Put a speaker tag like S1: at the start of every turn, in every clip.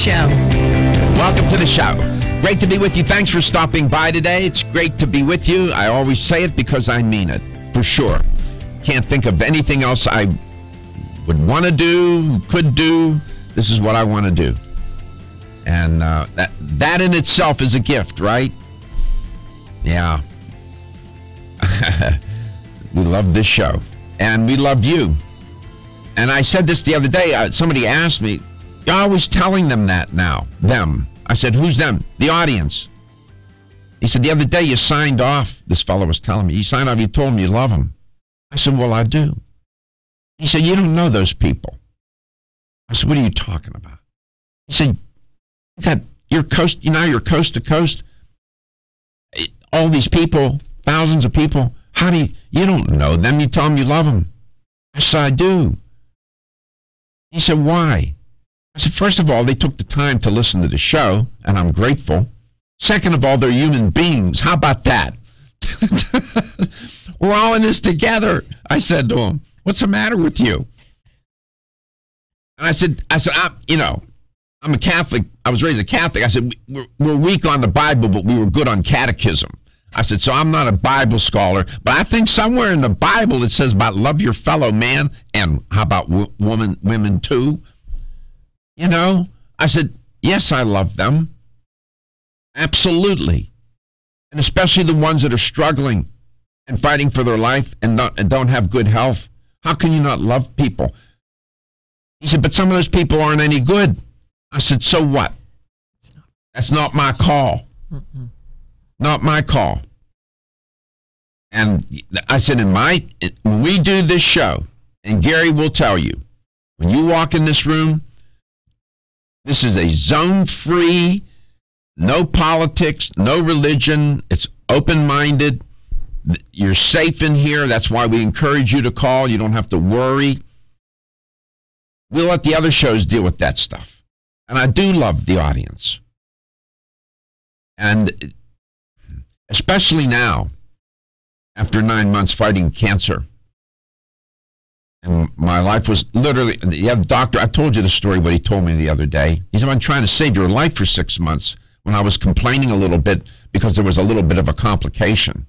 S1: show.
S2: Welcome to the show. Great to be with you. Thanks for stopping by today. It's great to be with you. I always say it because I mean it, for sure. Can't think of anything else I would want to do, could do. This is what I want to do. And that in itself is a gift, right? Yeah. We love this show. And we love you. And I said this the other day. Somebody asked me, you're always telling them that now. Them. I said, who's them? The audience. He said, the other day you signed off. This fellow was telling me. You signed off. You told him you love him. I said, well, I do. He said, you don't know those people. I said, what are you talking about? He said, you're coast to coast. All these people, thousands of people. How do you don't know them. You tell them you love them. I said, I do. He said, why? I said, first of all, they took the time to listen to the show, and I'm grateful. Second of all, they're human beings. How about that? We're all in this together. I said to him, what's the matter with you? And I said, I'm a Catholic. I was raised a Catholic. I said, we're weak on the Bible, but we were good on catechism. I said, so I'm not a Bible scholar, but I think somewhere in the Bible it says about love your fellow man, and how about women too? You know, I said, yes, I love them. Absolutely. And especially the ones that are struggling and fighting for their life and don't have good health. How can you not love people? He said, but some of those people aren't any good. I said, so what? That's not my call. Mm-mm. Not my call. And I said, when we do this show, and Gary will tell you, when you walk in this room, this is a zone-free, no politics, no religion. It's open-minded. You're safe in here. That's why we encourage you to call. You don't have to worry. We'll let the other shows deal with that stuff. And I do love the audience. And especially now, after 9 months fighting cancer. And my life was literally, doctor, I told you the story, what he told me the other day. He said, I'm trying to save your life for 6 months when I was complaining a little bit because there was a little bit of a complication.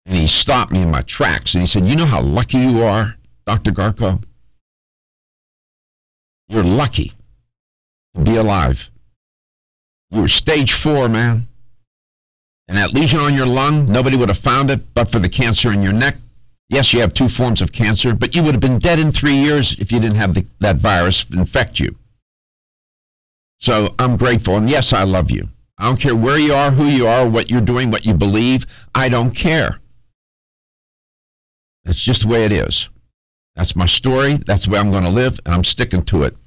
S2: And he stopped me in my tracks and he said, you know how lucky you are, Dr. Garko? You're lucky to be alive. You were stage 4, man. And that lesion on your lung, nobody would have found it but for the cancer in your neck. Yes, you have 2 forms of cancer, but you would have been dead in 3 years if you didn't have that virus infect you. So I'm grateful, and yes, I love you. I don't care where you are, who you are, what you're doing, what you believe. I don't care. It's just the way it is. That's my story. That's the way I'm going to live, and I'm sticking to it.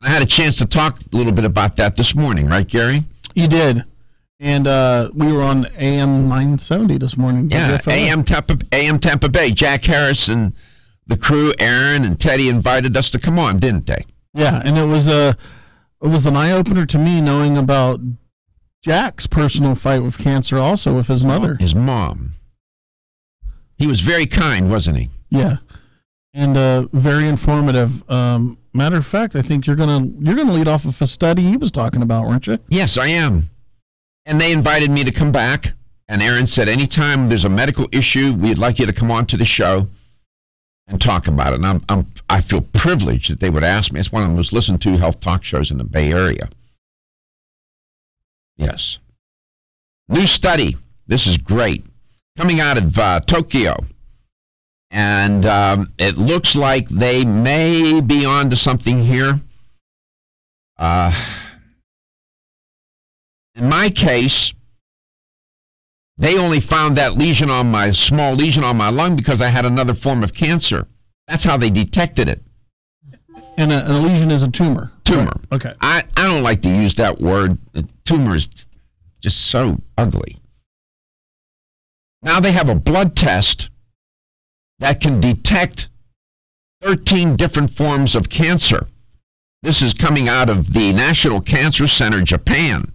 S2: I had a chance to talk a little bit about that this morning, right, Gary?
S3: You did. And we were on AM 970 this morning.
S2: Yeah, AM Tampa Bay. Jack Harris and the crew, Aaron and Teddy, invited us to come on, didn't they?
S3: Yeah, and it was an eye-opener to me knowing about Jack's personal fight with cancer also with his mother.
S2: His mom. He was very kind, wasn't he?
S3: Yeah, and very informative. Matter of fact, I think you're gonna lead off of a study he was talking about, weren't you?
S2: Yes, I am. And they invited me to come back. And Aaron said, anytime there's a medical issue, we'd like you to come on to the show and talk about it. And I feel privileged that they would ask me. It's one of the most listened to health talk shows in the Bay Area. Yes. New study. This is great. Coming out of Tokyo. And it looks like they may be on to something here. In my case, they only found that small lesion on my lung because I had another form of cancer. That's how they detected it.
S3: And a lesion is a tumor.
S2: Tumor.
S3: Right. Okay.
S2: I don't like to use that word. Tumor is just so ugly. Now they have a blood test that can detect 13 different forms of cancer. This is coming out of the National Cancer Center, Japan.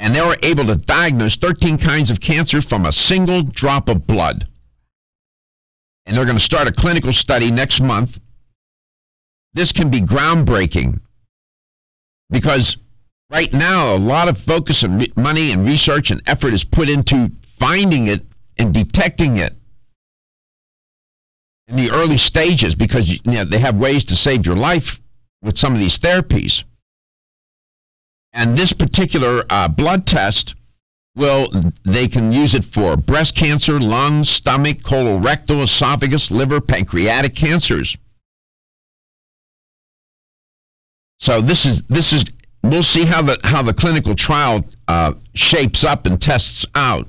S2: And they were able to diagnose 13 kinds of cancer from a single drop of blood. And they're going to start a clinical study next month. This can be groundbreaking Because right now, a lot of focus and money and research and effort is put into finding it and detecting it in the early stages, because they have ways to save your life with some of these therapies. And this particular blood test, they can use it for breast cancer, lung, stomach, colorectal, esophagus, liver, pancreatic cancers. So this is we'll see how the clinical trial shapes up and tests out.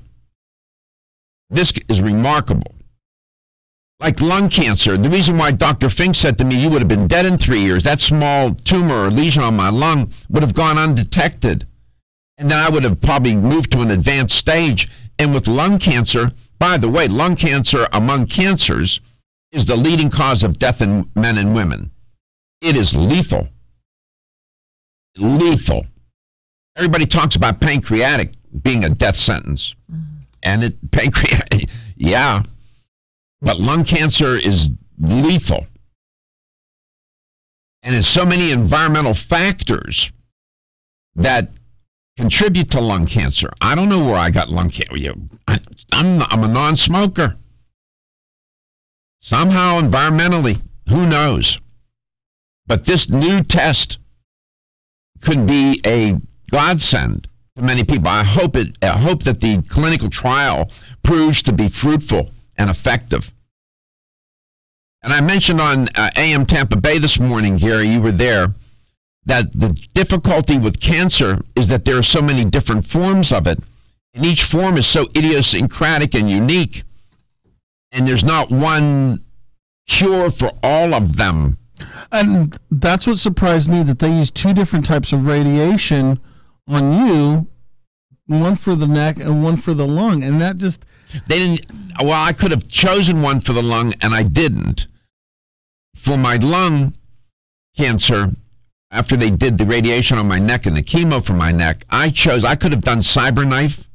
S2: This is remarkable. Like lung cancer, the reason why Dr. Fink said to me, you would have been dead in 3 years, that small tumor or lesion on my lung would have gone undetected. And then I would have probably moved to an advanced stage. And with lung cancer, by the way, lung cancer among cancers is the leading cause of death in men and women. It is lethal. Lethal. Everybody talks about pancreatic being a death sentence. And pancreatic, yeah. But lung cancer is lethal. And there's so many environmental factors that contribute to lung cancer. I don't know where I got lung cancer. I'm a non-smoker. Somehow, environmentally, who knows? But this new test could be a godsend to many people. I hope that the clinical trial proves to be fruitful and effective. And I mentioned on AM Tampa Bay this morning, Gary, you were there, that the difficulty with cancer is that there are so many different forms of it, and each form is so idiosyncratic and unique, and there's not one cure for all of them.
S3: And that's what surprised me, that they use two different types of radiation on you, one for the neck and one for the lung, and that just...
S2: They didn't... Well, I could have chosen one for the lung, and I didn't. For my lung cancer, after they did the radiation on my neck and the chemo for my neck, I could have done CyberKnife.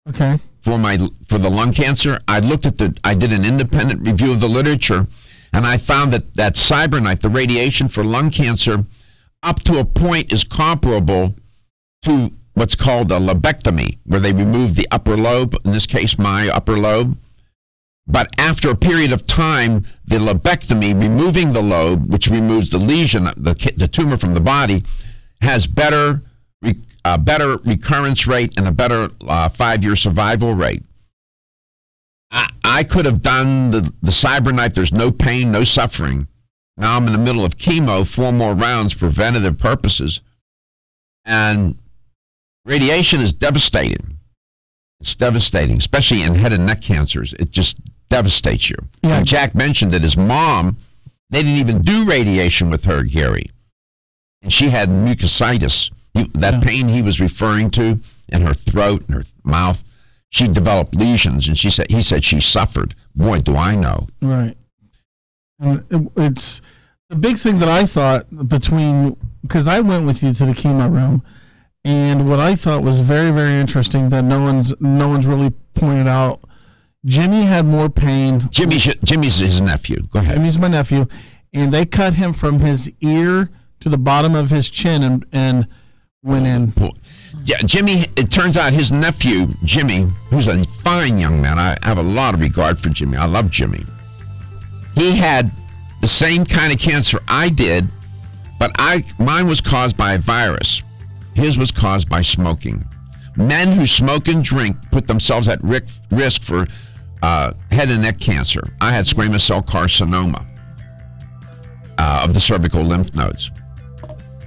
S3: Okay.
S2: For the lung cancer. I did an independent review of the literature, and I found that CyberKnife, the radiation for lung cancer, up to a point is comparable to what's called a lobectomy, where they remove the upper lobe, in this case my upper lobe. But after a period of time, the lobectomy, removing the lobe, which removes the lesion, the tumor from the body, has better recurrence rate and a better 5-year survival rate. I could have done the CyberKnife. There's no pain, no suffering. Now I'm in the middle of chemo, 4 more rounds for preventative purposes. And radiation is devastating. It's devastating, especially in head and neck cancers. It just devastates you. Yeah. And Jack mentioned that his mom, they didn't even do radiation with her, Gary. And she had mucositis. That pain he was referring to in her throat and her mouth, she developed lesions, and he said she suffered. Boy, do I know.
S3: Right. It's the big thing that I thought because I went with you to the chemo room, and what I thought was very, very interesting that no one's really pointed out. Jimmy had more pain.
S2: Jimmy's his nephew. Go ahead.
S3: Jimmy's my nephew, and they cut him from his ear to the bottom of his chin and went in.
S2: Yeah, Jimmy, it turns out his nephew, Jimmy, who's a fine young man. I have a lot of regard for Jimmy. I love Jimmy. He had the same kind of cancer I did, but mine was caused by a virus. His was caused by smoking. Men who smoke and drink put themselves at risk for head and neck cancer. I had squamous cell carcinoma of the cervical lymph nodes.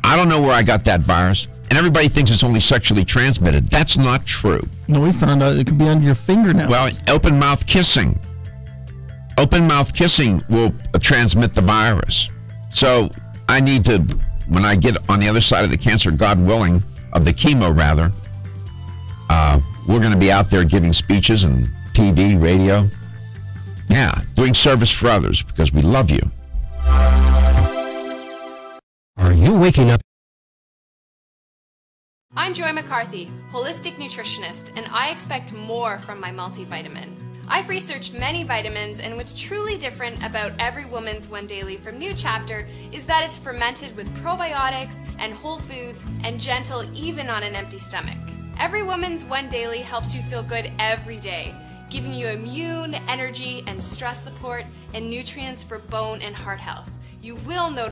S2: I don't know where I got that virus, and everybody thinks it's only sexually transmitted. That's not true.
S3: No, we found out it could be under your fingernails.
S2: Well, open mouth kissing. Open mouth kissing will transmit the virus. So I need to, when I get on the other side of the cancer, God willing, of the chemo rather, we're going to be out there giving speeches and TV, radio. Yeah, doing service for others because we love you.
S1: Are you waking up?
S4: I'm Joy McCarthy, holistic nutritionist, and I expect more from my multivitamin. I've researched many vitamins, and what's truly different about Every Woman's One Daily from New Chapter is that it's fermented with probiotics and whole foods and gentle even on an empty stomach. Every Woman's One Daily helps you feel good every day, giving you immune, energy, and stress support and nutrients for bone and heart health. You will notice